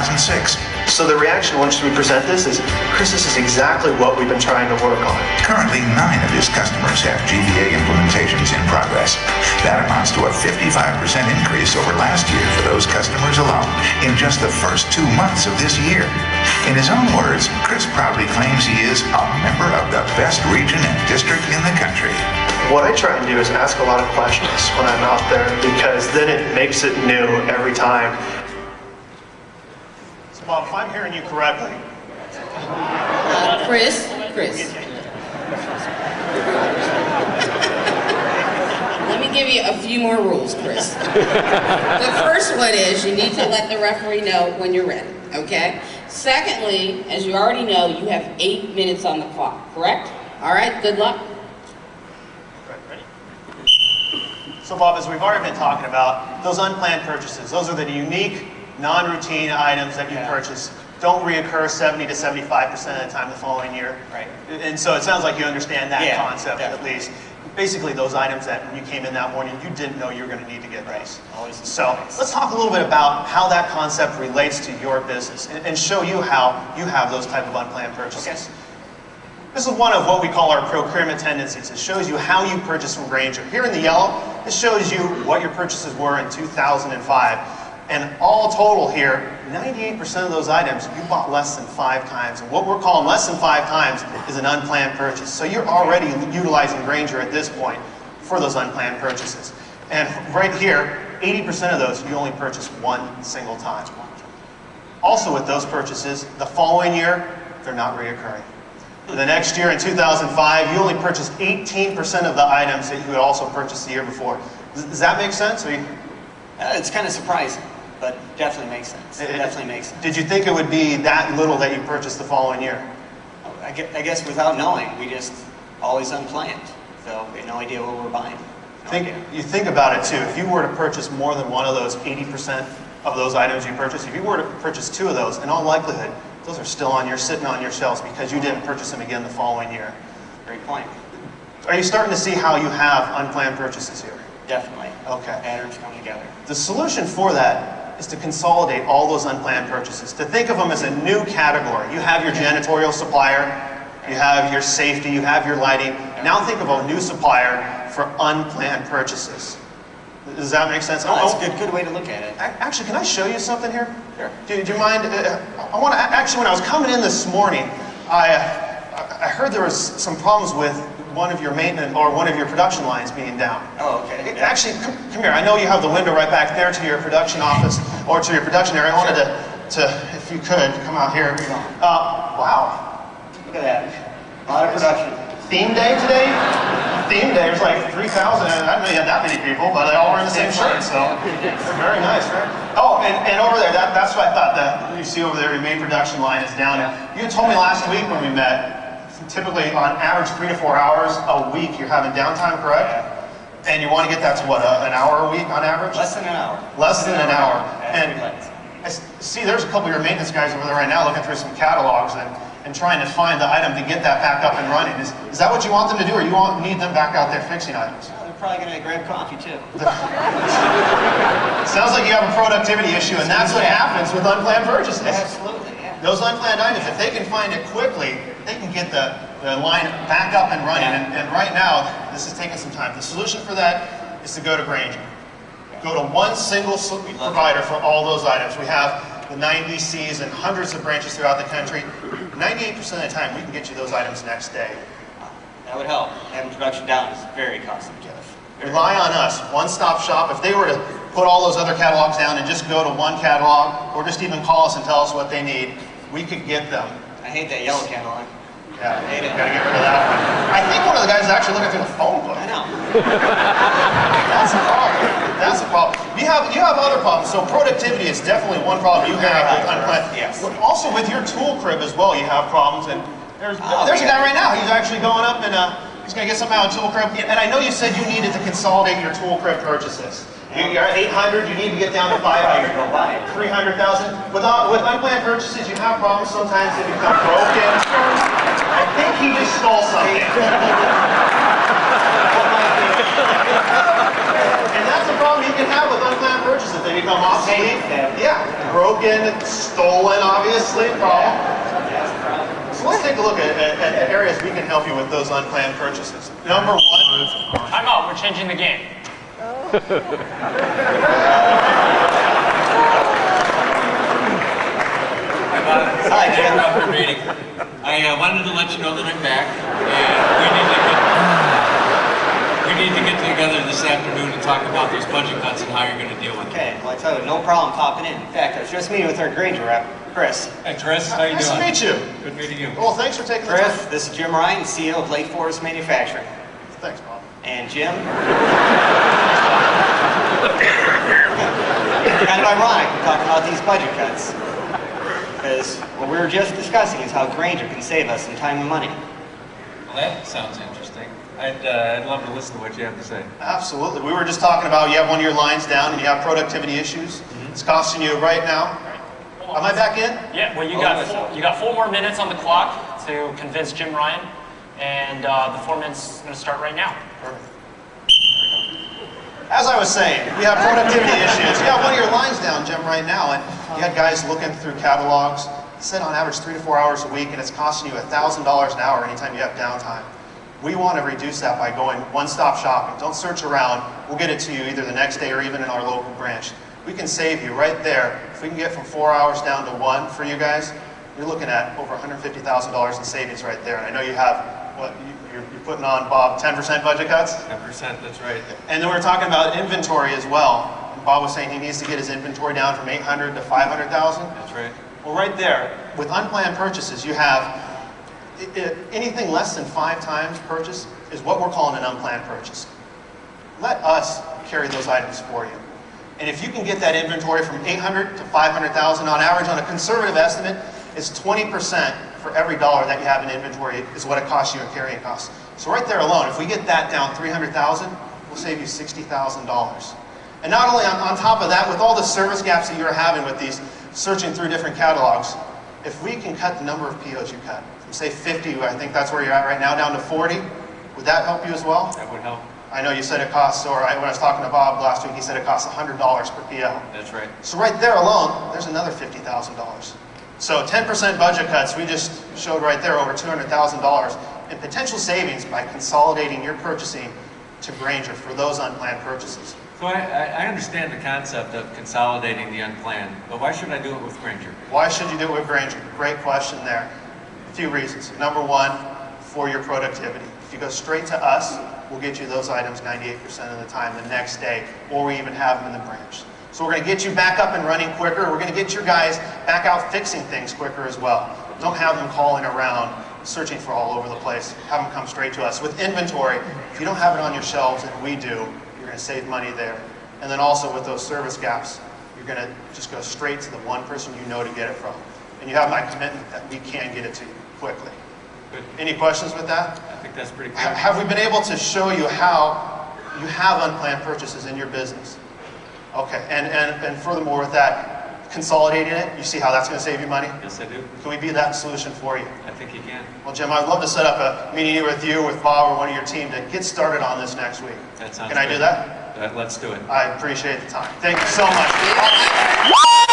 2006. So the reaction once we present this is, Chris, this is exactly what we've been trying to work on. Currently, 9 of his customers have GVA implementations in progress. That amounts to a 55% increase over last year for those customers alone in just the first 2 months of this year. In his own words, Chris proudly claims he is a member of the best region and district in the country. What I try and do is ask a lot of questions when I'm out there, because then it makes it new every time. So Bob, if I'm hearing you correctly. Chris. Let me give you a few more rules, Chris. The first one is you need to let the referee know when you're ready, okay? Secondly, as you already know, you have 8 minutes on the clock, correct? All right, good luck. Ready? So Bob, as we've already been talking about, those unplanned purchases, those are the unique, non-routine items that you purchase. Don't reoccur 70 to 75% of the time the following year. Right. And so it sounds like you understand that concept at least. Basically those items that when you came in that morning, you didn't know you were going to need to get those. Always. So let's talk a little bit about how that concept relates to your business and show you how you have those type of unplanned purchases. Okay. This is one of what we call our procurement tendencies. It shows you how you purchase from Grainger. Here in the yellow, it shows you what your purchases were in 2005. And all total here, 98% of those items you bought less than 5 times. And what we're calling less than 5 times is an unplanned purchase. So you're already utilizing Grainger at this point for those unplanned purchases. And right here, 80% of those you only purchase one single time. Also with those purchases, the following year, they're not reoccurring. The next year in 2005, you only purchased 18% of the items that you had also purchased the year before. Does that make sense? It's kind of surprising, but definitely makes sense. It definitely makes sense. Did you think it would be that little that you purchased the following year? I guess without knowing, we just always unplanned. So we had no idea what we were buying. You think about it too. If you were to purchase more than one of those 80% of those items you purchased, if you were to purchase 2 of those, in all likelihood, those are still sitting on your shelves because you didn't purchase them again the following year. Great point. Are you starting to see how you have unplanned purchases here? Definitely. Okay. Patterns come together. The solution for that is to consolidate all those unplanned purchases, to think of them as a new category. You have your janitorial supplier, you have your safety, you have your lighting. Now think of a new supplier for unplanned purchases. Does that make sense? Oh, that's a good way to look at it. Actually, can I show you something here? Sure. Do you mind? Actually, when I was coming in this morning, I heard there was some problems with one of your maintenance or one of your production lines being down. Oh, okay. Actually, come here. I know you have the window right back there to your production office or to your production area. I wanted to if you could, come out here. Wow. Look at that. A lot of production. Theme day today? Theme day, there's like 3,000, I didn't know you had that many people, but they all wearing the same shirt, so they're very nice, right? Oh, and over there, that's what I thought, that you see over there, your main production line is down. You told me last week when we met, typically on average 3 to 4 hours a week you're having downtime, correct? Yeah. And you want to get that to what, an hour a week on average? Less than an hour. Less than an hour. And I see there's a couple of your maintenance guys over there right now looking through some catalogs and trying to find the item to get that back up and running. Is that what you want them to do, or you need them back out there fixing items? Well, they're probably going to grab coffee too. Sounds like you have a productivity issue, and that's what happens with unplanned purchases. Absolutely, yeah. Those unplanned items, if they can find it quickly, they can get the line back up and running. And right now, this is taking some time. The solution for that is to go to Grainger. Go to one single provider for all those items. We have the 90 Cs and hundreds of branches throughout the country. 98% of the time, we can get you those items next day. That would help. Having production down is very cost effective. Rely on us, one-stop shop. If they were to put all those other catalogs down and just go to one catalog, or just even call us and tell us what they need, we could get them. I hate that yellow catalog. Yeah, I hate it. Gotta get rid of that one. I think one of the guys is actually looking through the phone book. I know. That's a problem. That's a problem. You have other problems. So productivity is definitely one problem you have with unplanned. Yes. Also with your tool crib as well, you have problems. And there's a guy right now. He's actually going up and he's going to get something out of tool crib. And I know you said you needed to consolidate your tool crib purchases. You're at 800. You need to get down to 500. 300,000. With unplanned purchases, you have problems. Sometimes they become broken. I think he just stole something. And that's the problem you can have with unplanned purchases. They become obsolete. Yeah, broken, stolen, obviously, problem. So let's take a look at areas we can help you with those unplanned purchases. Number one. Time out, we're changing the game. Hi, Jim. After meeting, I wanted to let you know that I'm back, and we need to get together this afternoon to talk about those budget cuts and how you're going to deal with them. Okay, well, I tell you, no problem popping in. In fact, I was just meeting with our Granger rep, Chris. Hey, Chris, how you Nice doing? to meet you. Good meeting you. Well, thanks for taking the Chris, time. this is Jim Ryan, CEO of Lake Forest Manufacturing. Thanks, Bob. And Jim? Kind of ironic, we're talking about these budget cuts. Because what we were just discussing is how Granger can save us some time and money. Well, that sounds interesting. I'd love to listen to what you have to say. Absolutely. We were just talking about you have one of your lines down and you have productivity issues. It's costing you right now. Am I back in? Yeah, well, you got 4 more minutes on the clock to convince Jim Ryan, and the 4 minutes is going to start right now. Perfect. As I was saying, we have productivity issues. You have one of your lines down, Jim, right now, and you had guys looking through catalogs. It said on average 3 to 4 hours a week, and it's costing you $1,000 an hour anytime you have downtime. We want to reduce that by going one-stop shopping. Don't search around. We'll get it to you either the next day or even in our local branch. We can save you right there. If we can get from 4 hours down to 1 for you guys, you're looking at over $150,000 in savings right there. And I know you have, what, you're putting on, Bob, 10% budget cuts? 10%, that's right. And then we're talking about inventory as well. And Bob was saying he needs to get his inventory down from 800 to 500,000. That's right. Well, right there, with unplanned purchases, you have anything less than 5 times purchase is what we're calling an unplanned purchase. Let us carry those items for you. And if you can get that inventory from 800 to 500,000 on average, on a conservative estimate, it's 20% for every dollar that you have in inventory is what it costs you in carrying costs. So right there alone, if we get that down 300,000, we'll save you $60,000. And not only on top of that, with all the service gaps that you're having with these searching through different catalogs, if we can cut the number of POs you cut, from say 50, I think that's where you're at right now, down to 40, would that help you as well? That would help. I know you said it costs, or when I was talking to Bob last week, he said it costs $100 per PO. That's right. So right there alone, there's another $50,000. So 10% budget cuts, we just showed right there over $200,000 in potential savings by consolidating your purchasing to Granger for those unplanned purchases. So I understand the concept of consolidating the unplanned, but why should I do it with Granger? Why should you do it with Granger? Great question there. A few reasons. Number one, for your productivity. If you go straight to us, we'll get you those items 98% of the time the next day, or we even have them in the branch. So we're going to get you back up and running quicker. We're going to get your guys back out fixing things quicker as well. Don't have them calling around, searching for all over the place. Have them come straight to us. With inventory, if you don't have it on your shelves, and we do, you're going to save money there. And then also with those service gaps, you're going to just go straight to the one person you know to get it from. And you have my commitment that we can get it to you quickly. Good. Any questions with that? I think that's pretty clear. Have we been able to show you how you have unplanned purchases in your business? Okay, and furthermore with that, consolidating it, you see how that's going to save you money? Yes, I do. Can we be that solution for you? I think you can. Well, Jim, I'd love to set up a meeting with you, with Bob, or one of your team to get started on this next week. That sounds Can I good. do that? Let's do it. I appreciate the time. Thank you so much.